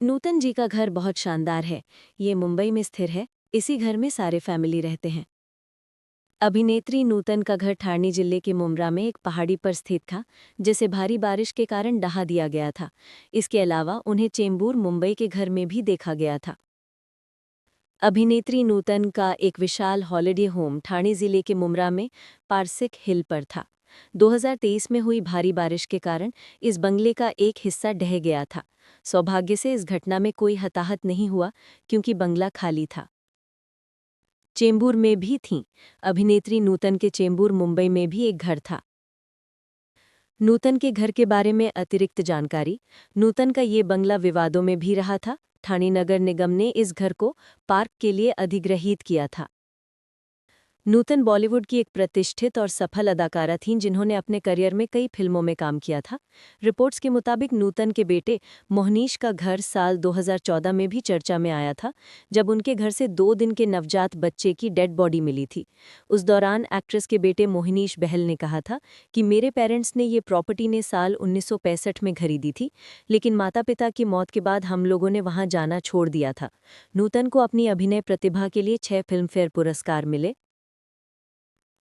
नूतन जी का घर बहुत शानदार है। ये मुंबई में स्थिर है। इसी घर में सारे फैमिली रहते हैं। अभिनेत्री नूतन का घर ठाणे जिले के मुमरा में एक पहाड़ी पर स्थित था, जिसे भारी बारिश के कारण ढहा दिया गया था। इसके अलावा उन्हें चेंबूर मुंबई के घर में भी देखा गया था। अभिनेत्री नूतन का एक विशाल हॉलिडे होम ठाणे जिले के मुमरा में पारसिक हिल पर था। 2023 में हुई भारी बारिश के कारण इस बंगले का एक हिस्सा ढह गया था। सौभाग्य से इस घटना में कोई हताहत नहीं हुआ, क्योंकि बंगला खाली था। चेंबूर में भी थीं। अभिनेत्री नूतन के चेंबूर मुंबई में भी एक घर था। नूतन के घर के बारे में अतिरिक्त जानकारी। नूतन का ये बंगला विवादों में भी रहा था। ठाणे नगर निगम ने इस घर को पार्क के लिए अधिग्रहित किया था। नूतन बॉलीवुड की एक प्रतिष्ठित और सफल अदाकारा थीं, जिन्होंने अपने करियर में कई फिल्मों में काम किया था। रिपोर्ट्स के मुताबिक नूतन के बेटे मोहनीश का घर साल 2014 में भी चर्चा में आया था, जब उनके घर से 2 दिन के नवजात बच्चे की डेड बॉडी मिली थी। उस दौरान एक्ट्रेस के बेटे मोहनीश बहल ने कहा था कि मेरे पेरेंट्स ने ये प्रॉपर्टी ने साल 1965 में खरीदी थी, लेकिन माता पिता की मौत के बाद हम लोगों ने वहां जाना छोड़ दिया था। नूतन को अपनी अभिनय प्रतिभा के लिए 6 फिल्मफेयर पुरस्कार मिले।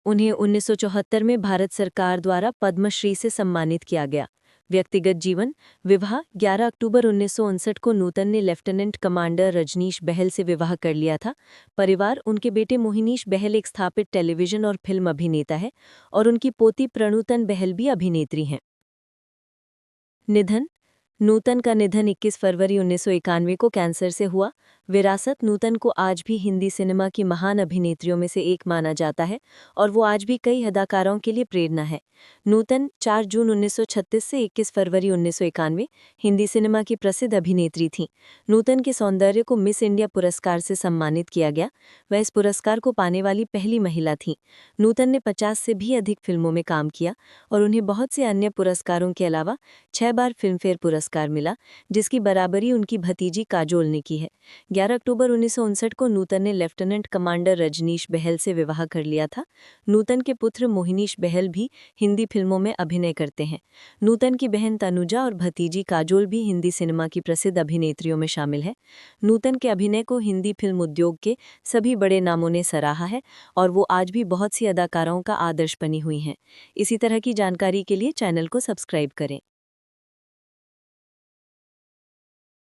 उन्हें 1974 में भारत सरकार द्वारा पद्मश्री से सम्मानित किया गया। व्यक्तिगत जीवन। विवाह 11 अक्टूबर 1959 को नूतन ने लेफ्टिनेंट कमांडर रजनीश बहल से विवाह कर लिया था। परिवार। उनके बेटे मोहिनीश बहल एक स्थापित टेलीविजन और फिल्म अभिनेता है, और उनकी पोती प्रणूतन बहल भी अभिनेत्री हैं। निधन। नूतन का निधन 21 फरवरी 1991 को कैंसर से हुआ। विरासत। नूतन को आज भी हिंदी सिनेमा की महान अभिनेत्रियों में से एक माना जाता है, और वो आज भी कई अदाकारों के लिए प्रेरणा है। नूतन 4 जून 1936 से 21 फरवरी 1991 हिंदी सिनेमा की प्रसिद्ध अभिनेत्री थीं। नूतन के सौंदर्य को मिस इंडिया पुरस्कार से सम्मानित किया गया। वह इस पुरस्कार को पाने वाली पहली महिला थीं। नूतन ने 50 से भी अधिक फिल्मों में काम किया, और उन्हें बहुत से अन्य पुरस्कारों के अलावा 6 बार फिल्मफेयर पुरस्कार मिला, जिसकी बराबरी उनकी भतीजी काजोल ने की है। 11 अक्टूबर 1959 को नूतन ने लेफ्टिनेंट कमांडर रजनीश बहल से विवाह कर लिया था। नूतन के पुत्र मोहिनीश बहल भी हिंदी फिल्मों में अभिनय करते हैं। नूतन की बहन तनुजा और भतीजी काजोल भी हिंदी सिनेमा की प्रसिद्ध अभिनेत्रियों में शामिल है। नूतन के अभिनय को हिंदी फिल्म उद्योग के सभी बड़े नामों ने सराहा है, और वो आज भी बहुत सी अदाकाराओं का आदर्श बनी हुई हैं। इसी तरह की जानकारी के लिए चैनल को सब्सक्राइब करें।